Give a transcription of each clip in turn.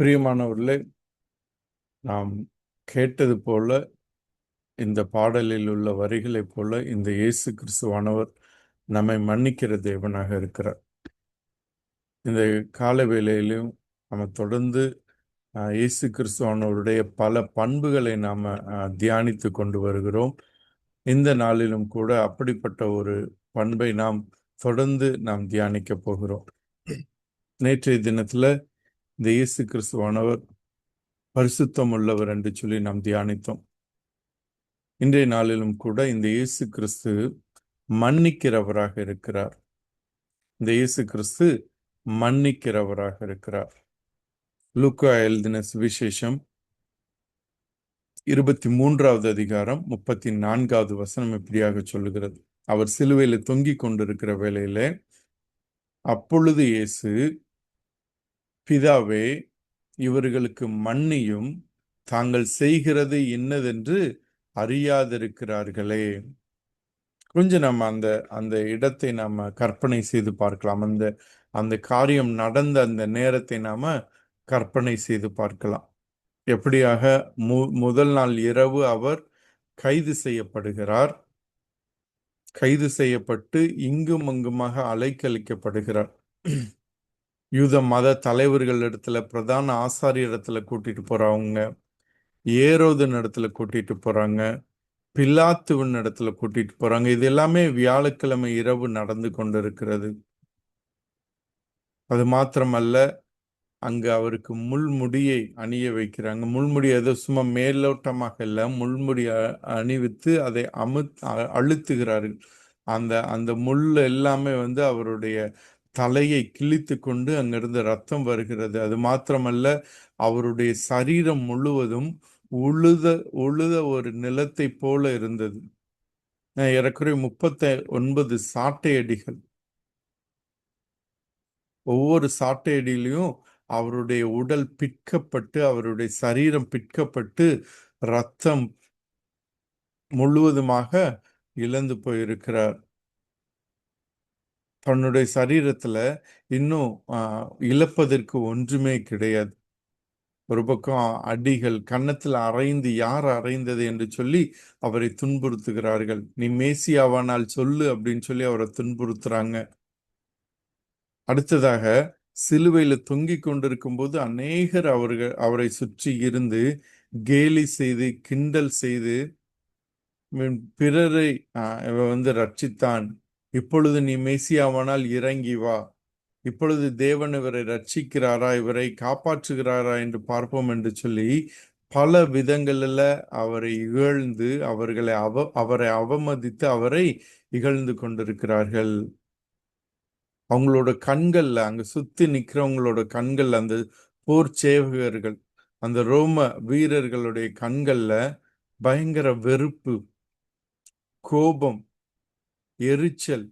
பிரியமானவர்களே, நாம் கேட்டது போல இந்த பாடலில் உள்ள வரிகளைப் போல இந்த இயேசு கிறிஸ்துவானவர் நம்மை மன்னிக்கிற தேவனாக இருக்கிறார். இந்த கால வேளையிலும் நம்ம தொடர்ந்து இயேசு கிறிஸ்துவானவருடைய பல பண்புகளை நாம் தியானித்து கொண்டு வருகிறோம். இந்த நாளிலும் கூட அப்படிப்பட்ட ஒரு பண்பை தொடர்ந்து நாம் தியானிக்க போகிறோம். நேற்றைய தினத்தில் இந்த இயேசு கிறிஸ்துவானவர் பரிசுத்தம் உள்ளவர் என்று சொல்லி நாம் தியானித்தோம். இன்றைய நாளிலும் கூட இந்த இயேசு கிறிஸ்து மன்னிக்கிறவராக இருக்கிறார். இந்த இயேசு கிறிஸ்து மன்னிக்கிறவராக இருக்கிறார். லூக்கா எழுதின சுவிசேஷம் 23வது அதிகாரம் 34வது வசனம் இப்படியாக சொல்லுகிறது. அவர் சிலுவையில் தொங்கிக் கொண்டிருக்கிற வேளையிலே, அப்பொழுது இயேசு, பிதாவே, இவர்களுக்கு மன்னியும், தாங்கள் செய்கிறது இன்னதென்று அறியாதிருக்கிறார்களே. கொஞ்சம் நம்ம அந்த அந்த இடத்தை நாம கற்பனை செய்து பார்க்கலாம். அந்த அந்த காரியம் நடந்த அந்த நேரத்தை நாம கற்பனை செய்து பார்க்கலாம். எப்படியாக முதல் நாள் இரவு அவர் கைது செய்யப்படுகிறார். கைது செய்யப்பட்டு இங்கும் அங்குமாக அலைக்கழிக்கப்படுகிறார். யூத மத தலைவர்கள் இடத்துல, பிரதான ஆசாரியர் இடத்துல கூட்டிட்டு போறவங்க, ஏரோதின் இடத்துல கூட்டிட்டு போறாங்க, பிலாத்துவின் இடத்துல கூட்டிட்டு போறாங்க. இது எல்லாமே வியாழக்கிழமை இரவு நடந்து கொண்டிருக்கிறது. அது மாத்திரமல்ல, அங்கு அவருக்கு முள்முடியை அணிய வைக்கிறாங்க. முள்முடி ஏதோ சும்மா மேலோட்டமாக இல்லை, முள்முடி அணிவித்து அதை அழுத்துகிறார்கள். அந்த அந்த முள் எல்லாமே அவருடைய தலையை கிழித்து கொண்டு அங்கிருந்து ரத்தம் வருகிறது. அது மாத்திரமல்ல, அவருடைய சரீரம் முழுவதும் உழுத உழுத ஒரு நிலத்தை போல இருந்தது. ஏறக்குறைய 39 சாட்டை அடிகள். ஒவ்வொரு சாட்டை அடியிலையும் அவருடைய உடல் பிற்கப்பட்டு, அவருடைய சரீரம் பிற்கப்பட்டு, ரத்தம் முழுவதுமாக இழந்து போயிருக்கிறார். தன்னுடைய சரீரத்துல இன்னும் இழப்பதற்கு ஒன்றுமே கிடையாது. ஒரு பக்கம் அடிகள், கன்னத்தில் அறைந்து, யார் அறைந்தது என்று சொல்லி அவரை துன்புறுத்துகிறார்கள். நீ மேசியாவானால் சொல்லு அப்படின்னு சொல்லி அவரை துன்புறுத்துறாங்க. அடுத்ததாக, சிலுவையில தொங்கிக் கொண்டிருக்கும் போது அநேகர் அவரை சுற்றி இருந்து கேலி செய்து, கிண்டல் செய்து, பிறரை ரட்சித்தான், இப்பொழுது நீ மேசியாவானால் இறங்கி வா, இப்பொழுது தேவன் இவரை ரட்சிக்கிறாரா, இவரை காப்பாற்றுகிறாரா என்று பார்ப்போம் என்று சொல்லி பல விதங்களில் அவரை இகழ்ந்து, அவரை அவமதித்து அவரை இகழ்ந்து கொண்டிருக்கிறார்கள். அவங்களோட கண்கள்ல, அங்க சுத்தி நிக்கிறவங்களோட கண்கள்ல, அந்த போர் சேவகர்கள், அந்த ரோம வீரர்களுடைய கண்கள்ல பயங்கர வெறுப்பு, கோபம், எரிச்சல்.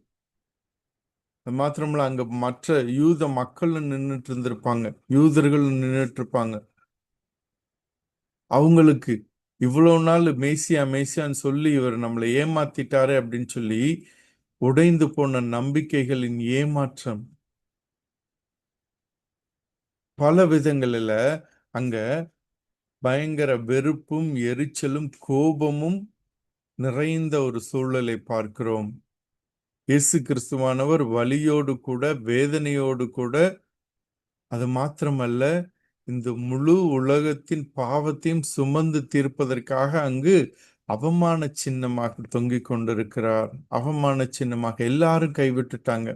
அது மாத்திரமல்ல, அங்க மற்ற யூத மக்களும் நின்றுட்டு இருந்திருப்பாங்க, யூதர்களும் நின்றுட்டு இருப்பாங்க. அவங்களுக்கு இவ்வளவு நாள் மேசியான்னு சொல்லி இவர் நம்மளை ஏமாத்திட்டாரு அப்படின்னு சொல்லி உடைந்து போன நம்பிக்கைகளின் ஏமாற்றம். பல விதங்களில் அங்க பயங்கர வெறுப்பும், எரிச்சலும், கோபமும் நிறைந்த ஒரு சூழலை பார்க்கிறோம். இயேசு கிறிஸ்துவானவர் வலியோடு கூட, வேதனையோடு கூட, அது மாத்திரமல்ல, இந்த முழு உலகத்தின் பாவத்தையும் சுமந்து தீர்ப்பதற்காக அங்கு அவமான சின்னமாக தொங்கிக் கொண்டிருக்கிறார். அவமான சின்னமாக எல்லாரும் கைவிட்டுட்டாங்க.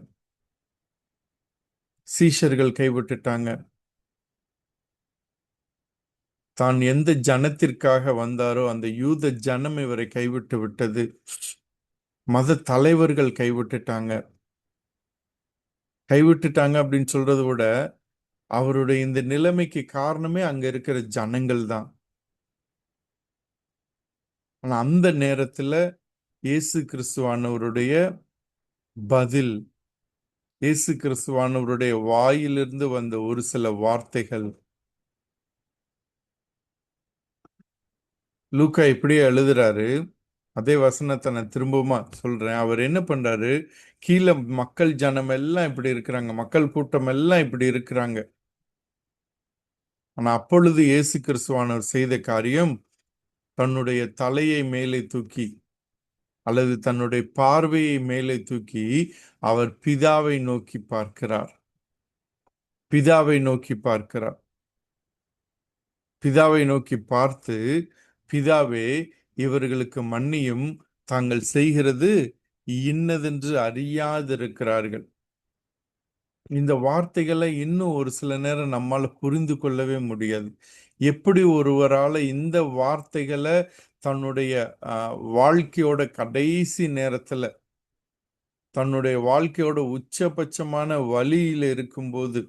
சீஷர்கள் கைவிட்டுட்டாங்க. தான் எந்த ஜனத்திற்காக வந்தாரோ அந்த யூத ஜனம் இவரை கைவிட்டு விட்டது. மத தலைவர்கள் கைவிட்டுட்டாங்க அப்படின்னு சொல்றதை விட, அவருடைய இந்த நிலைமைக்கு காரணமே அங்க இருக்கிற ஜனங்கள் தான். ஆனா அந்த நேரத்துல இயேசு கிறிஸ்துவானவருடைய பதில், இயேசு கிறிஸ்துவானவருடைய வாயிலிருந்து வந்த ஒரு சில வார்த்தைகள், லூக்கா இப்படியே எழுதுறாரு. அதே வசனத்தை நான் திரும்பவுமா சொல்றேன். அவர் என்ன பண்றாரு, கீழே மக்கள் ஜனம் எல்லாம் இப்படி இருக்கிறாங்க, மக்கள் கூட்டம் எல்லாம் இப்படி இருக்கிறாங்க. ஆனா அப்பொழுது இயேசு கிறிஸ்துவானவர் செய்த காரியம், தன்னுடைய தலையை மேலே தூக்கி அல்லது தன்னுடைய பார்வையை மேலே தூக்கி அவர் பிதாவை நோக்கி பார்க்கிறார். பிதாவை நோக்கி பார்க்கிறார். பிதாவை நோக்கி பார்த்து, பிதாவே, இவர்களுக்கு மன்னியும், தாங்கள் செய்கிறது இன்னதென்று அறியாதிருக்கிறார்கள். இந்த வார்த்தைகளை இன்னும் ஒரு சில நேரம் நம்மால புரிந்து கொள்ளவே முடியாது. எப்படி ஒருவரால இந்த வார்த்தைகளை தன்னுடைய வாழ்க்கையோட கடைசி நேரத்துல, தன்னுடைய வாழ்க்கையோட உச்சபட்சமான வழியில இருக்கும்போது,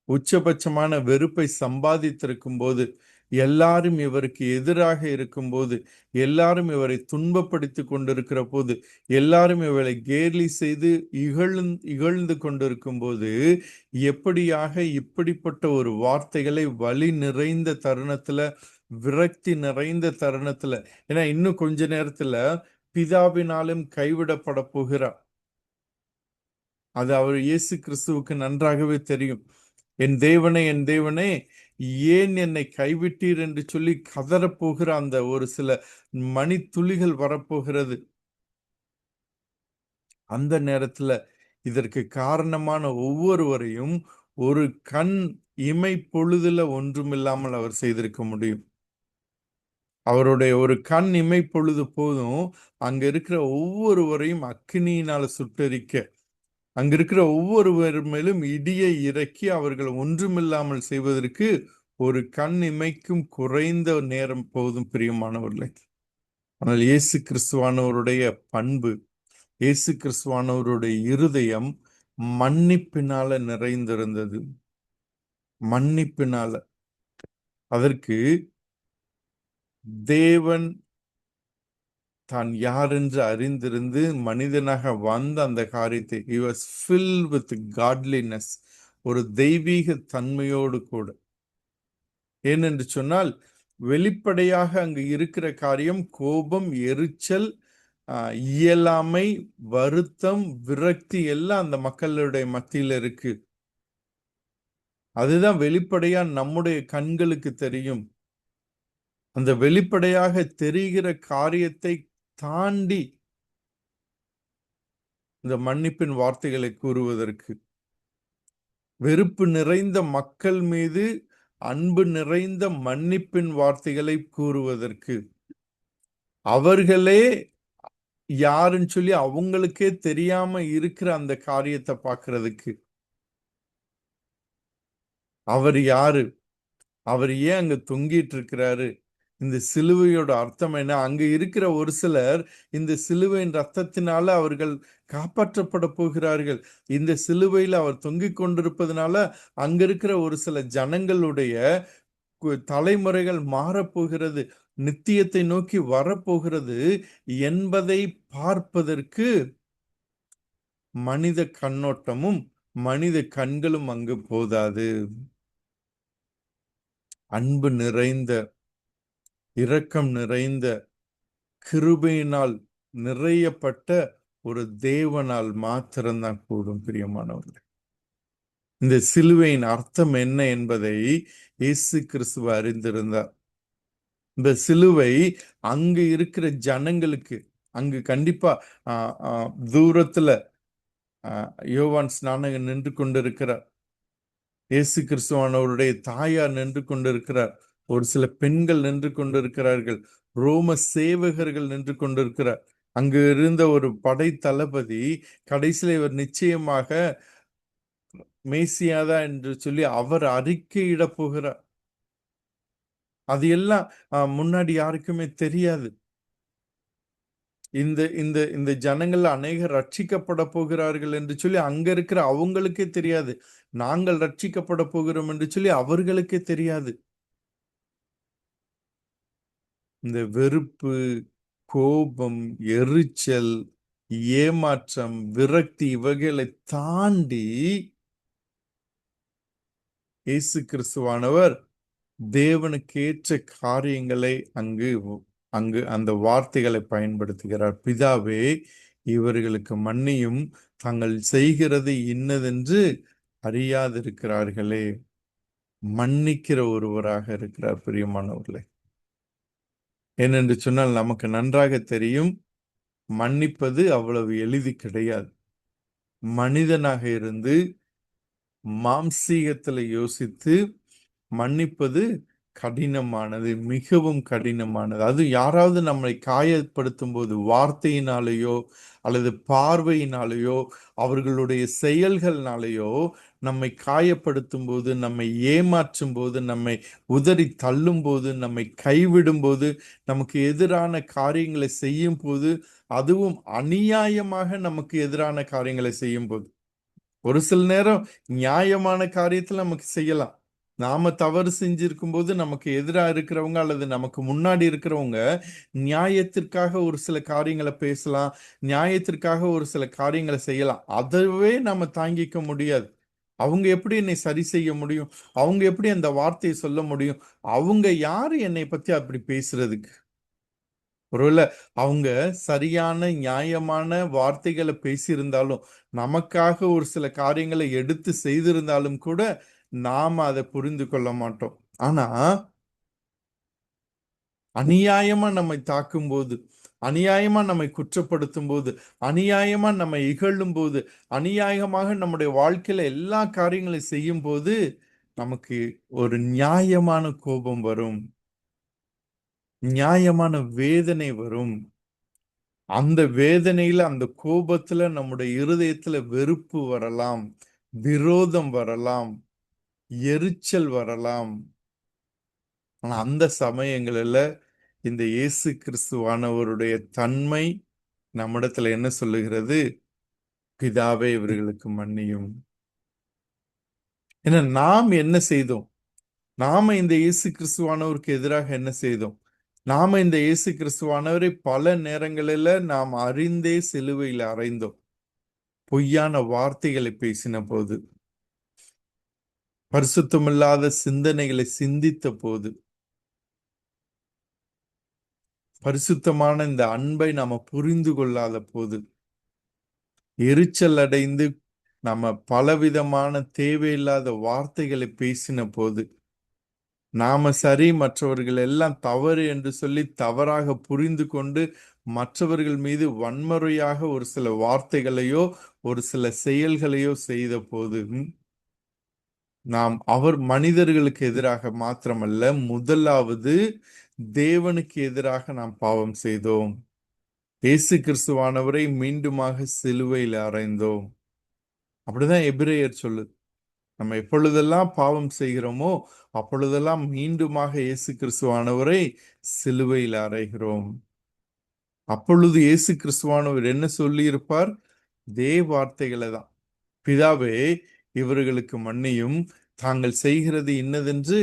உச்சபட்சமான வெறுப்பை சம்பாதித்திருக்கும் போது, எல்லாரும் இவருக்கு எதிராக இருக்கும்போது, எல்லாரும் இவரை துன்பப்படுத்தி கொண்டிருக்கிற போது, எல்லாரும் இவரை கேலி செய்து இகழ்ந்து கொண்டிருக்கும் போது, எப்படியாக இப்படிப்பட்ட ஒரு வார்த்தைகளை வலி நிறைந்த தருணத்துல, விரக்தி நிறைந்த தருணத்துல, ஏன்னா இன்னும் கொஞ்ச நேரத்துல பிதாவினாலும் கைவிடப்பட போகிறார். அது அவர் இயேசு கிறிஸ்துவுக்கு நன்றாகவே தெரியும். என் தேவனே, என் தேவனே, ஏன் என்னை கைவிட்டீர் என்று சொல்லி கதறப்போகிற அந்த ஒரு சில மணி துளிகள் வரப்போகிறது. அந்த நேரத்துல இதற்கு காரணமான ஒவ்வொருவரையும் ஒரு கண் இமை பொழுதுல ஒன்றுமில்லாமல் அவர் செய்திருக்க முடியும். அவருடைய ஒரு கண் இமை பொழுது போதும் அங்க இருக்கிற ஒவ்வொருவரையும் அக்கினியினால சுட்டரிக்க, அங்க இருக்கிற ஒவ்வொருவர் மேலும் இடியை இறக்கி அவர்கள் ஒன்றுமில்லாமல் செய்வதற்கு ஒரு கண் இமைக்கும் குறைந்த நேரம் போதும் பிரியமானவர்களே. ஆனால் இயேசு கிறிஸ்துவானவருடைய பண்பு, இயேசு கிறிஸ்துவானவருடைய இருதயம் மன்னிப்பினால நிறைந்திருந்தது. மன்னிப்பினால. அதற்கு தேவன் தான் யார் என்று அறிந்திருந்து மனிதனாக வந்த அந்த காரியத்தை, he was filled with godliness, ஒரு தெய்வீக தன்மையோடு கூட. ஏனென்று சொன்னால் வெளிப்படையாக அங்கு இருக்கிற காரியம் கோபம், எரிச்சல், இயலாமை, வருத்தம், விரக்தி எல்லாம் அந்த மக்களுடைய மத்தியில இருக்கு. அதுதான் வெளிப்படையா நம்முடைய கண்களுக்கு தெரியும். அந்த வெளிப்படையாக தெரிகிற காரியத்தை தாண்டி இந்த மன்னிப்பின் வார்த்தைகளை கூறுவதற்கு, வெறுப்பு நிறைந்த மக்கள் மீது அன்பு நிறைந்த மன்னிப்பின் வார்த்தைகளை கூறுவதற்கு, அவர்களே யாருன்னு சொல்லி அவங்களுக்கே தெரியாம இருக்கிற அந்த காரியத்தை பார்க்கிறதுக்கு, அவர் யாரு, அவர் ஏன் அங்க தொங்கிட்டு இருக்கிறாரு, இந்த சிலுவையோட அர்த்தம் என்ன, அங்க இருக்கிற ஒரு சிலர் இந்த சிலுவையின் ரத்தத்தினால அவர்கள் காப்பாற்றப்பட போகிறார்கள், இந்த சிலுவையில் அவர் தொங்கிக் கொண்டிருப்பதனால அங்க இருக்கிற ஒரு சில ஜனங்களுடைய தலைமுறைகள் மாறப்போகிறது, நித்தியத்தை நோக்கி வரப்போகிறது என்பதை பார்ப்பதற்கு மனித கண்ணோட்டமும் மனித கண்களும் அங்கு போதாது. அன்பு நிறைந்த, இரக்கம் நிறைந்த, கிருபையினால் நிறையப்பட்ட ஒரு தேவனால் மாத்திரம்தான் கூடும் பிரியமானவர்கள். இந்த சிலுவையின் அர்த்தம் என்ன என்பதை இயேசு கிறிஸ்துவ அறிந்திருந்தார். இந்த சிலுவை அங்கு இருக்கிற ஜனங்களுக்கு, அங்கு கண்டிப்பா தூரத்துல யோவான் ஸ்நானகன் நின்று கொண்டிருக்கிறார், இயேசு கிறிஸ்துவானவருடைய தாயார் நின்று கொண்டிருக்கிறார், ஒரு சில பெண்கள் நின்று கொண்டிருக்கிறார்கள், ரோம சேவகர்கள் நின்று கொண்டிருக்கிறார். அங்கு இருந்த ஒரு படை தளபதி கடைசியில் இவர் நிச்சயமாக மேசியாதா என்று சொல்லி அவர் அறிக்கையிட போகிறார். அது எல்லாம் முன்னாடி யாருக்குமே தெரியாது. இந்த இந்த இந்த ஜனங்கள் அநேகர் ரட்சிக்கப்பட போகிறார்கள் என்று சொல்லி அங்க இருக்கிற அவங்களுக்கே தெரியாது. நாங்கள் ரட்சிக்கப்பட போகிறோம் என்று சொல்லி அவர்களுக்கே தெரியாது. இந்த வெறுப்பு, கோபம், எரிச்சல், ஏமாற்றம், விரக்தி இவைகளை தாண்டி இயேசு கிறிஸ்துவானவர் தேவனுக்கேற்ற காரியங்களை அங்கு அங்கு அந்த வார்த்தைகளை பயன்படுத்துகிறார். பிதாவே, இவர்களுக்கு மன்னியும், தாங்கள் செய்கிறது இன்னதென்று அறியாதிருக்கிறார்களே. மன்னிக்கிற ஒருவராக இருக்கிறார் பிரியமானவர்களே. ஏனென்று சொன்னால் நமக்கு நன்றாக தெரியும், மன்னிப்பது அவ்வளவு எளிது கிடையாது. மனிதனாக இருந்து மாம்சீகத்தில் யோசித்து மன்னிப்பது கடினமானது, மிகவும் கடினமானது. அது யாராவது நம்மை காயப்படுத்தும் போது வார்த்தையினாலேயோ அல்லது பார்வையினாலேயோ அவர்களுடைய செயல்கள்னாலேயோ நம்மை காயப்படுத்தும் போது, நம்மை ஏமாற்றும் போது, நம்மை உதறி தள்ளும் போது, நம்மை கைவிடும் போது, நமக்கு எதிரான காரியங்களை செய்யும் போது, அதுவும் அநியாயமாக நமக்கு எதிரான காரியங்களை செய்யும் போது, ஒரு சில நேரம் நியாயமான காரியத்தில் நமக்கு செய்யலாம். நாம தவறு செஞ்சிருக்கும் போது நமக்கு எதிராக இருக்கிறவங்க அல்லது நமக்கு முன்னாடி இருக்கிறவங்க நியாயத்திற்காக ஒரு சில காரியங்களை பேசலாம், நியாயத்திற்காக ஒரு சில காரியங்களை செய்யலாம். அதவே நாம தாங்கிக்க முடியாது. அவங்க எப்படி என்னை சரி செய்ய முடியும்? அவங்க எப்படி அந்த வார்த்தையை சொல்ல முடியும்? அவங்க யாரு என்னை பத்தி அப்படி பேசுறதுக்கு? ஒருவேளை அவங்க சரியான நியாயமான வார்த்தைகளை பேசியிருந்தாலும், நமக்காக ஒரு சில காரியங்களை எடுத்து செய்திருந்தாலும் கூட நாம அதை புரிந்து கொள்ள மாட்டோம். ஆனா அநியாயமா நம்மை தாக்கும் போது, அநியாயமா நம்மை குற்றப்படுத்தும் போது, அநியாயமா நம்மை இகழும் போது, அநியாயமாக நம்முடைய வாழ்க்கையில எல்லா காரியங்களையும் செய்யும் போது நமக்கு ஒரு நியாயமான கோபம் வரும், நியாயமான வேதனை வரும். அந்த வேதனையில, அந்த கோபத்துல நம்முடைய இருதயத்துல வெறுப்பு வரலாம், விரோதம் வரலாம், எரிச்சல் வரலாம். ஆனா அந்த சமயங்களில இந்த இயேசு கிறிஸ்துவானவருடைய தன்மை நம்மிடத்துல என்ன சொல்லுகிறது? பிதாவே இவர்களுக்கு மன்னியும். ஏன்னா நாம் என்ன செய்தோம்? நாம இந்த இயேசு கிறிஸ்துவானவருக்கு எதிராக என்ன செய்தோம்? நாம இந்த இயேசு கிறிஸ்துவானவரை பல நேரங்களில நாம் அறிந்தே சிலுவையில் அறைந்தோம். பொய்யான வார்த்தைகளை பேசின போது, பரிசுத்தமில்லாத சிந்தனைகளை சிந்தித்த போது, பரிசுத்தமான இந்த அன்பை நாம புரிந்து கொள்ளாத போது, எரிச்சல் அடைந்து நம்ம பலவிதமான தேவையில்லாத வார்த்தைகளை பேசின போது, நாம சரி மற்றவர்கள் எல்லாம் தவறு என்று சொல்லி தவறாக புரிந்து கொண்டு மற்றவர்கள் மீது வன்முறையாக ஒரு சில வார்த்தைகளையோ ஒரு சில செயல்களையோ செய்த போது, நாம் அவர் மனிதர்களுக்கு எதிராக மாத்திரமல்ல, முதலாவது தேவனுக்கு எதிராக நாம் பாவம் செய்தோம். இயேசு கிறிஸ்துவானவரை மீண்டுமாக சிலுவையில் அறைந்தோம். அப்படிதான் எபிரேயர் சொல்லுது. நம்ம எப்பொழுதெல்லாம் பாவம் செய்கிறோமோ அப்பொழுதெல்லாம் மீண்டுமாக இயேசு கிறிஸ்துவானவரை சிலுவையில் அறைகிறோம். அப்பொழுது இயேசு கிறிஸ்துவானவர் என்ன சொல்லி இருப்பார்? இதே வார்த்தைகளை தான், பிதாவே இவர்களுக்கு மன்னியும், தாங்கள் செய்கிறது இன்னதென்று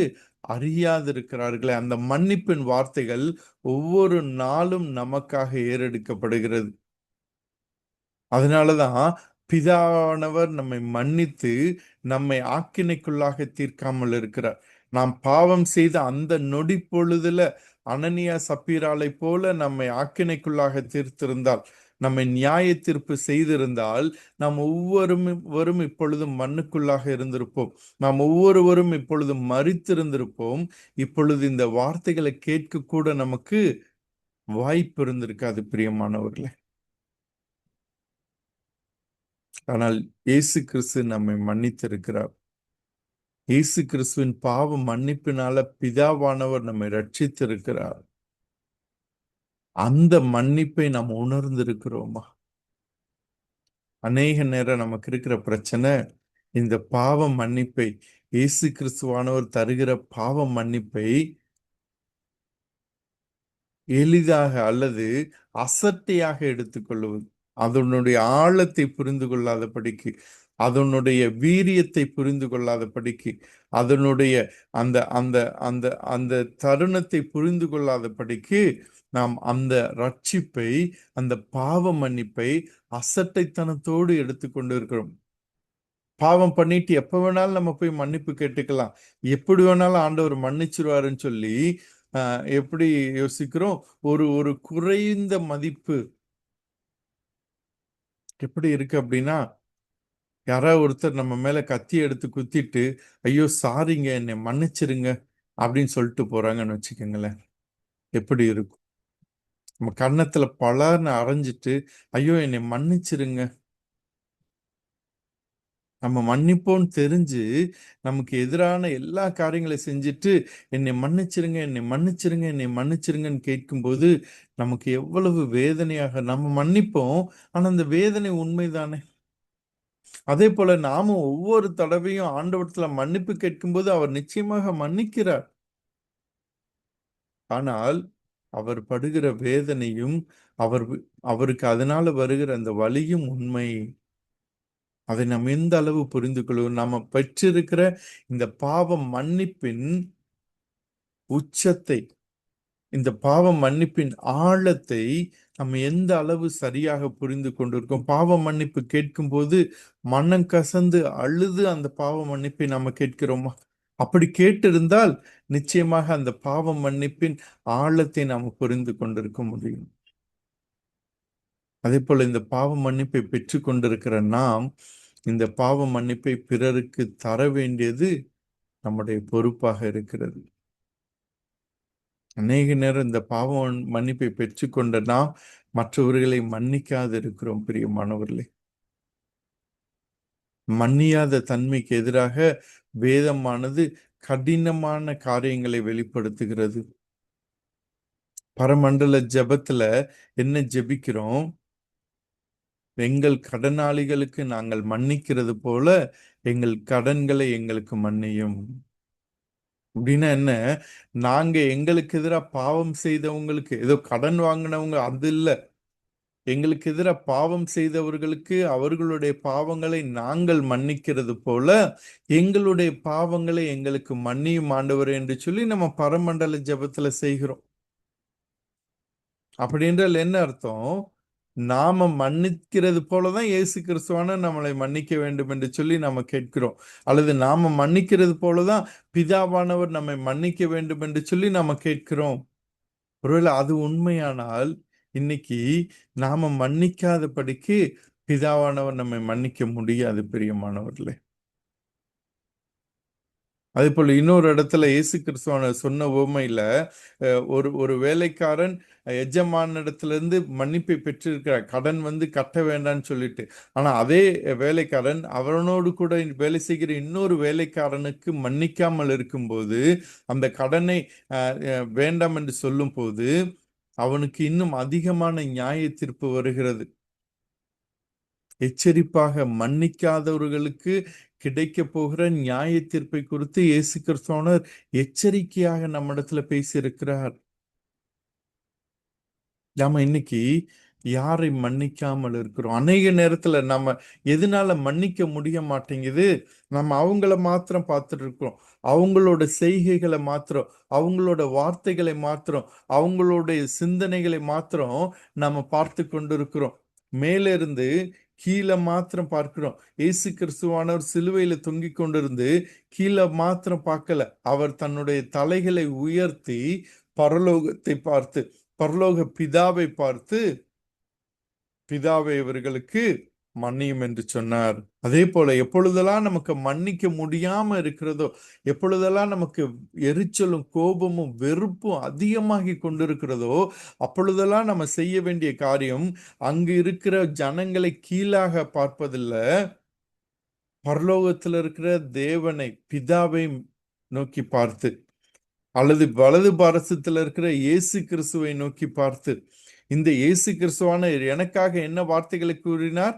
அறியாதிருக்கிறார்களே. அந்த மன்னிப்பின் வார்த்தைகள் ஒவ்வொரு நாளும் நமக்காக ஏறெடுக்கப்படுகிறது. அதனாலதான் பிதாவானவர் நம்மை மன்னித்து நம்மை ஆக்கினைக்குள்ளாக தீர்க்காமல் இருக்கிறார். நாம் பாவம் செய்த அந்த நொடி பொழுதுல அனனியா சப்பீராலை போல நம்மை ஆக்கினைக்குள்ளாக தீர்த்திருந்தால், நம்மை நியாய தீர்ப்பு செய்திருந்தால், நாம் ஒவ்வொருவரும் இப்பொழுது மண்ணுக்குள்ளாக இருந்திருப்போம். நாம் ஒவ்வொருவரும் இப்பொழுது மரித்திருந்திருப்போம். இப்பொழுது இந்த வார்த்தைகளை கேட்க கூட நமக்கு வாய்ப்பு இருந்திருக்காது பிரியமானவர்களே. ஆனால் இயேசு கிறிஸ்து நம்மை மன்னித்திருக்கிறார். இயேசு கிறிஸ்துவின் பாவ மன்னிப்பினால பிதாவானவர் நம்மை ரட்சித்திருக்கிறார். அந்த மன்னிப்பை நாம் உணர்ந்திருக்கிறோமா? அநேக நேரம் நமக்கு இருக்கிற பிரச்சனை, இந்த பாவ மன்னிப்பை, இயேசு கிறிஸ்துவானவர் தருகிற பாவ மன்னிப்பை எளிதாக அல்லது அசட்டையாக எடுத்துக்கொள்வது, அதனுடைய ஆழத்தை புரிந்து கொள்ளாதபடிக்கு, அதனுடைய வீரியத்தை புரிந்து கொள்ளாதபடிக்கு, அதனுடைய அந்த அந்த அந்த அந்த தருணத்தை புரிந்து கொள்ளாதபடிக்கு நாம் அந்த ரட்சிப்பை, அந்த பாவ மன்னிப்பை அசட்டைத்தனத்தோடு எடுத்துக்கொண்டு இருக்கிறோம். பாவம் பண்ணிட்டு எப்ப வேணாலும் நம்ம போய் மன்னிப்பு கேட்டுக்கலாம், எப்படி வேணாலும் ஆண்டவர் மன்னிச்சிருவாருன்னு சொல்லி எப்படி யோசிக்கிறோம்? ஒரு ஒரு குறைந்த மதிப்பு எப்படி இருக்கு அப்படின்னா, யாராவது ஒருத்தர் நம்ம மேல கத்தி எடுத்து குத்திட்டு, ஐயோ சாரிங்க என்னை மன்னிச்சிருங்க அப்படின்னு சொல்லிட்டு போறாங்கன்னு வச்சுக்கோங்களேன், எப்படி இருக்கும்? நம்ம கன்னத்துல பலார்னு அரைஞ்சிட்டு, ஐயோ என்னை மன்னிச்சிருங்க, நம்ம மன்னிப்போன்னு தெரிஞ்சு நமக்கு எதிரான எல்லா காரியங்களை செஞ்சுட்டு என்னை மன்னிச்சிருங்க, என்னை மன்னிச்சிருங்க, என்னை மன்னிச்சிருங்கன்னு கேட்கும்போது நமக்கு எவ்வளவு வேதனையாக நம்ம மன்னிப்போம். ஆனா அந்த வேதனை உண்மைதானே? அதே போல நாமும் ஒவ்வொரு தடவையும் ஆண்டவரத்துல மன்னிப்பு கேட்கும்போது அவர் நிச்சயமாக மன்னிக்கிறார். ஆனால் அவர் படுகிற வேதனையும் அவர் அவருக்கு அதனால வருகிற அந்த வலியும் உண்மை. அதை நாம் எந்த அளவு புரிந்து கொள்வோம்? நாம பெற்றிருக்கிற இந்த பாவ மன்னிப்பின் உச்சத்தை, இந்த பாவ மன்னிப்பின் ஆழத்தை நம்ம எந்த அளவு சரியாக புரிந்து கொண்டிருக்கோம்? பாவ மன்னிப்பு கேட்கும் போது மனம் கசந்து அழுது அந்த பாவ மன்னிப்பை நாம கேட்கிறோமா? அப்படி கேட்டிருந்தால் நிச்சயமாக அந்த பாவ மன்னிப்பின் ஆழத்தை நாம புரிந்து கொண்டிருக்க முடியும். அதே போல இந்த பாவ மன்னிப்பை பெற்று கொண்டிருக்கிற நாம் இந்த பாவ மன்னிப்பை பிறருக்கு தர வேண்டியது நம்முடைய பொறுப்பாக இருக்கிறது. அநேக நேரம் இந்த பாவ மன்னிப்பை பெற்றுக்கொண்ட நாம் மற்றவர்களை மன்னிக்காது இருக்கிறோம். பிரியமானவர்களே, மன்னியாத தன்மைக்கு எதிராக வேதமானது கடினமான காரியங்களை வெளிப்படுத்துகிறது. பரமண்டல ஜெபத்துல என்ன ஜெபிக்கிறோம்? எங்கள் கடனாளிகளுக்கு நாங்கள் மன்னிக்கிறது போல எங்கள் கடன்களை எங்களுக்கு மன்னியும். அப்படின்னா என்ன? நாங்க எங்களுக்கு எதிராக பாவம் செய்தவங்களுக்கு, ஏதோ கடன் வாங்கினவங்க அது இல்ல, எங்களுக்கு எதிராக பாவம் செய்தவர்களுக்கு அவர்களுடைய பாவங்களை நாங்கள் மன்னிக்கிறது போல எங்களுடைய பாவங்களை எங்களுக்கு மன்னியும் ஆண்டவர் என்று சொல்லி நம்ம பரமண்டல ஜெபத்துல செய்கிறோம். அப்படி என்றால் என்ன அர்த்தம்? நாம மன்னிக்கிறது போலதான் இயேசு கிறிஸ்துவான நம்மளை மன்னிக்க வேண்டும் என்று சொல்லி நாம கேட்கிறோம். அல்லது நாம மன்னிக்கிறது போலதான் பிதாவானவர் நம்மை மன்னிக்க வேண்டும் என்று சொல்லி நாம கேட்கிறோம். ஒருவேளை அது உண்மையானால் இன்னைக்கு நாம மன்னிக்காதபடிக்கு பிதாவானவர் நம்மை மன்னிக்க முடியாது. பிரியமானவர்களே, அதே போல இன்னொரு இடத்துல இயேசு கிறிஸ்துவான சொன்ன உவமையில ஒரு ஒரு வேலைக்காரன் எஜமானிடத்திலிருந்து மன்னிப்பை பெற்றிருக்கிறார், கடன் கட்ட வேண்டாம்னு சொல்லிட்டு. ஆனா அதே வேலைக்காரன் அவனோடு கூட வேலை செய்கிற இன்னொரு வேலைக்காரனுக்கு மன்னிக்காமல் இருக்கும்போது அந்த கடனை வேண்டாம் என்று சொல்லும் போது அவனுக்கு இன்னும் அதிகமான நியாய தீர்ப்பு வருகிறது. எச்சரிப்பாக மன்னிக்காதவர்களுக்கு கிடைக்க போகிற நியாய தீர்ப்பை குறித்து இயேசு கிறிஸ்துவானவர் எச்சரிக்கையாக நம்மிடத்துல பேசியிருக்கிறார். நாம இன்னைக்கு யாரை மன்னிக்காமல் இருக்கிறோம்? அநேக நேரத்துல நம்ம எதனால மன்னிக்க முடிய மாட்டேங்குது? நம்ம அவங்கள மாத்திரம் பார்த்துட்டு இருக்கிறோம். அவங்களோட செய்கைகளை மாத்திரம், அவங்களோட வார்த்தைகளை மாத்திரம், அவங்களுடைய சிந்தனைகளை மாத்திரம் நம்ம பார்த்து கொண்டிருக்கிறோம். மேல இருந்து கீழே மாத்திரம் பார்க்கிறோம். இயேசு கிறிஸ்துவானவர் சிலுவையில தொங்கிக் கொண்டிருந்து கீழே மாத்திரம் பார்க்கல. அவர் தன்னுடைய தலைகளை உயர்த்தி பரலோகத்தை பார்த்து, பரலோக பிதாவை பார்த்து, பிதாவை இவர்களுக்கு மன்னியும் என்று சொன்னார். அதே போல எப்பொழுதெல்லாம் நமக்கு மன்னிக்க முடியாம இருக்கிறதோ, எப்பொழுதெல்லாம் நமக்கு எரிச்சலும் கோபமும் வெறுப்பும் அதிகமாகி கொண்டிருக்கிறதோ, அப்பொழுதெல்லாம் நம்ம செய்ய வேண்டிய காரியம் அங்கு இருக்கிற ஜனங்களை கீழாக பார்ப்பதில்லை, பரலோகத்தில் இருக்கிற தேவனை பிதாவை நோக்கி பார்த்து, அல்லது வலது பாரசத்தில் இருக்கிற இயேசு கிறிஸ்துவை நோக்கி பார்த்து, இந்த இயேசு கிறிஸ்துவான எனக்காக என்ன வார்த்தைகளை கூறினார்?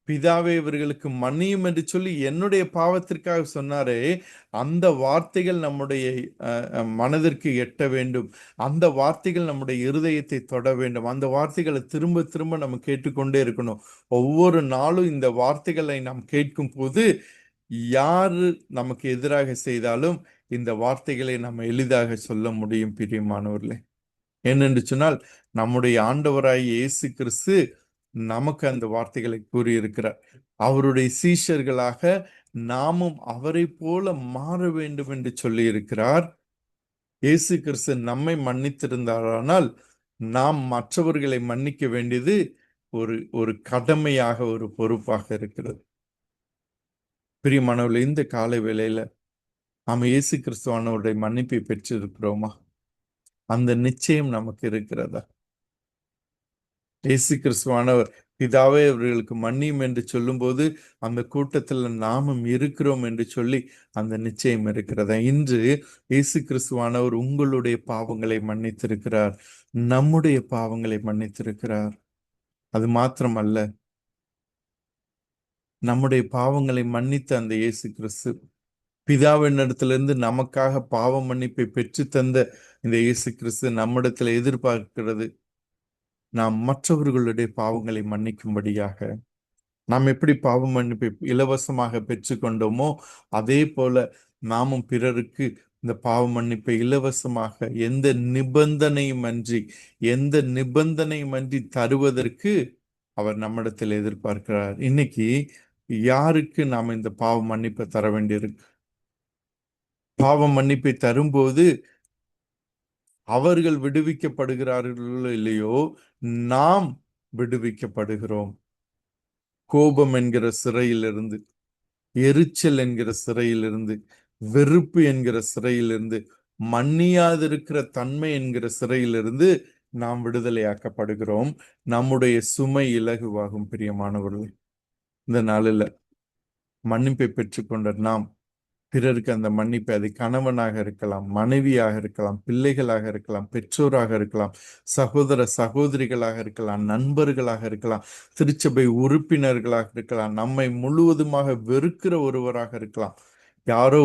பிதாவே இவர்களுக்கு மன்னியும் என்று சொல்லி என்னுடைய பாவத்திற்காக சொன்னாரே, அந்த வார்த்தைகள் நம்முடைய மனதிற்கு எட்ட வேண்டும். அந்த வார்த்தைகள் நம்முடைய இருதயத்தை தொட வேண்டும். அந்த வார்த்தைகளை திரும்ப திரும்ப நம்ம கேட்டுக்கொண்டே இருக்கணும். ஒவ்வொரு நாளும் இந்த வார்த்தைகளை நாம் கேட்கும் போது யாரு நமக்கு எதிராக செய்தாலும் இந்த வார்த்தைகளை நம்ம எளிதாக சொல்ல முடியும். பிரியமானவர்களே, ஏனென்று சொன்னால் நம்முடைய ஆண்டவராய் இயேசு கிறிஸ்து நமக்கு அந்த வார்த்தைகளை கூறியிருக்கிறார். அவருடைய சீஷர்களாக நாமும் அவரை போல மாற வேண்டும் என்று சொல்லி இருக்கிறார். இயேசு கிறிஸ்து நம்மை மன்னித்திருந்தாரானால் நாம் மற்றவர்களை மன்னிக்க வேண்டியது ஒரு ஒரு கடமையாக, ஒரு பொறுப்பாக இருக்கிறது. பிரியமானவர்களே, இந்த காலை வேளையில நாம இயேசு கிறிஸ்துவானவருடைய மன்னிப்பை பெற்றிருக்கிறோமா? அந்த நிச்சயம் நமக்கு இருக்கிறதா? இயேசு கிறிஸ்துவானவர் பிதாவே அவர்களுக்கு மன்னியும் என்று சொல்லும்போது அந்த கூட்டத்தில் நாமும் இருக்கிறோம் என்று சொல்லி அந்த நிச்சயம் இருக்கிறதா? இன்று இயேசு கிறிஸ்துவானவர் உங்களுடைய பாவங்களை மன்னித்திருக்கிறார், நம்முடைய பாவங்களை மன்னித்திருக்கிறார். அது மாத்திரமல்ல, நம்முடைய பாவங்களை மன்னித்த அந்த இயேசு கிறிஸ்து பிதாவினிடத்திலிருந்து நமக்காக பாவ மன்னிப்பை பெற்று தந்த இந்த இயேசு கிறிஸ்து நம்மிடத்தில் எதிர்பார்க்கிறது, நாம் மற்றவர்களுடைய பாவங்களை மன்னிக்கும்படியாக. நாம் எப்படி பாவ மன்னிப்பை இலவசமாக பெற்றுக்கொண்டோமோ அதே போல நாமும் பிறருக்கு இந்த பாவ மன்னிப்பை இலவசமாக எந்த நிபந்தனையும் அன்றி தருவதற்கு அவர் நம்மிடத்தில் எதிர்பார்க்கிறார். இன்னைக்கு யாருக்கு நாம் இந்த பாவ மன்னிப்பை தர வேண்டியிருக்கு? பாவ மன்னிப்பை தரும்போது அவர்கள் விடுவிக்கப்படுகிறார்களோ இல்லையோ, நாம் விடுவிக்கப்படுகிறோம். கோபம் என்கிற சிறையிலிருந்து, எரிச்சல் என்கிற சிறையிலிருந்து, வெறுப்பு என்கிற சிறையிலிருந்து, மன்னியாதிருக்கிற தன்மை என்கிற சிறையிலிருந்து நாம் விடுதலையாக்கப்படுகிறோம். நம்முடைய சுமை இலகுவாகும். பிரியமானவர்கள், இந்த நாளில் மன்னிப்பை பெற்றுக்கொண்ட நாம் பிறருக்கு அந்த மன்னிப்பை, அது கணவனாக இருக்கலாம், மனைவியாக இருக்கலாம், பிள்ளைகளாக இருக்கலாம், பெற்றோராக இருக்கலாம், சகோதர சகோதரிகளாக இருக்கலாம், நண்பர்களாக இருக்கலாம், திருச்சபை உறுப்பினர்களாக இருக்கலாம், நம்மை முழுவதுமாக வெறுக்கிற ஒருவராக இருக்கலாம். யாரோ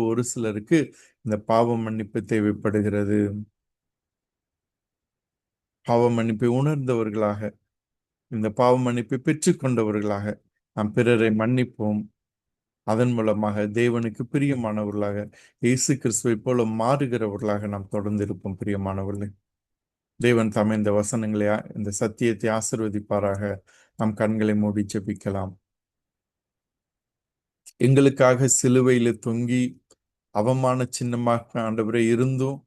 ஒரு சிலருக்கு இந்த பாவ மன்னிப்பு தேவைப்படுகிறது. பாவ மன்னிப்பை உணர்ந்தவர்களாக, இந்த பாவ மன்னிப்பை பெற்றுக்கொண்டவர்களாக நாம் பிறரை மன்னிப்போம். அதன் மூலமாக தேவனுக்கு பிரியமானவர்களாக, இயேசு கிறிஸ்துவை போல மாறுகிறவர்களாக நாம் தொடர்ந்து இருப்போம். பிரியமானவர்களே, தேவன் தாமே இந்த வசனங்களை, இந்த சத்தியத்தை ஆசீர்வதிப்பாராக. நாம் கண்களை மூடி ஜெபிக்கலாம். எங்களுக்காக சிலுவையில தொங்கி அவமான சின்னமாக ஆண்டவரே இருந்தும்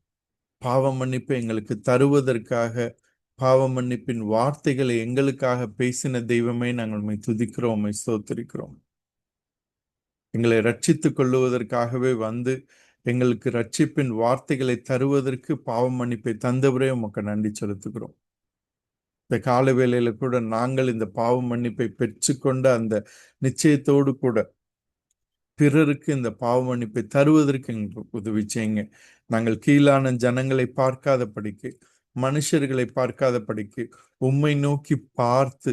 பாவ மன்னிப்பை எங்களுக்கு தருவதற்காக, பாவ மன்னிப்பின் வார்த்தைகளை எங்களுக்காக பேசின தெய்வமே, நாங்கள் உம்மை துதிக்கிறோம், உம்மை ஸ்தோத்திரிக்கிறோம். எங்களை ரட்சித்துக் கொள்ளுவதற்காகவே வந்து எங்களுக்கு ரட்சிப்பின் வார்த்தைகளை தருவதற்கு பாவ மன்னிப்பை தந்தவரே உமக்கு நன்றி செலுத்துகிறோம். இந்த கால வேளையில கூட நாங்கள் இந்த பாவ மன்னிப்பை பெற்றுக்கொண்ட அந்த நிச்சயத்தோடு கூட பிறருக்கு இந்த பாவ மன்னிப்பை தருவதற்கு எங்களுக்கு உதவி செய்யுங்க. நாங்கள் கீழான ஜனங்களை பார்க்காத படிக்கு, மனுஷர்களை பார்க்காத படிக்கு, உம்மை நோக்கி பார்த்து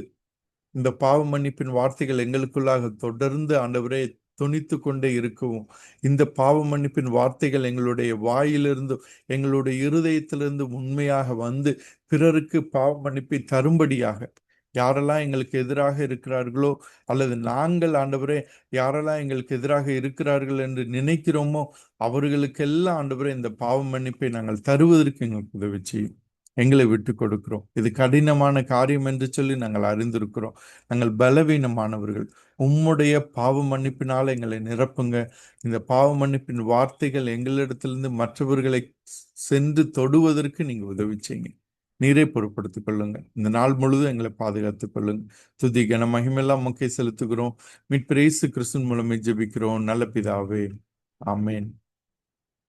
இந்த பாவ மன்னிப்பின் வார்த்தைகள் எங்களுக்குள்ளாக தொடர்ந்து ஆண்டவரே துணித்து கொண்டே இருக்கவும், இந்த பாவ மன்னிப்பின் வார்த்தைகள் எங்களுடைய வாயிலிருந்து, எங்களுடைய இருதயத்திலிருந்து உண்மையாக வந்து பிறருக்கு பாவ மன்னிப்பை தரும்படியாக, யாரெல்லாம் எங்களுக்கு எதிராக இருக்கிறார்களோ, அல்லது நாங்கள் ஆண்டவரே யாரெல்லாம் எங்களுக்கு எதிராக இருக்கிறார்கள் என்று நினைக்கிறோமோ அவர்களுக்கெல்லாம் ஆண்டவரே இந்த பாவ மன்னிப்பை நாங்கள் தருவதற்கு எங்களுக்கு உதவி செய்யும். எங்களை விட்டு கொடுக்கிறோம். இது கடினமான காரியம் என்று சொல்லி நாங்கள் அறிந்திருக்கிறோம். நாங்கள் பலவீனமானவர்கள். உம்முடைய பாவ மன்னிப்பினால் எங்களை நிரப்புங்க. இந்த பாவ மன்னிப்பின் வார்த்தைகள் எங்களிடத்திலிருந்து மற்றவர்களை சென்று தொடுவதற்கு நீங்க உதவி செய்யுங்க. நீரே பொறுப்படுத்திக் கொள்ளுங்க. இந்த நாள் முழுவதும் எங்களை பாதுகாத்துக் கொள்ளுங்க. துதி கன மகிமையெல்லாம் உமக்கே செலுத்துகிறோம். மீட்பர் இயேசு கிறிஸ்துவின் மூலமே ஜெபிக்கிறோம் நல்ல பிதாவே, ஆமென்.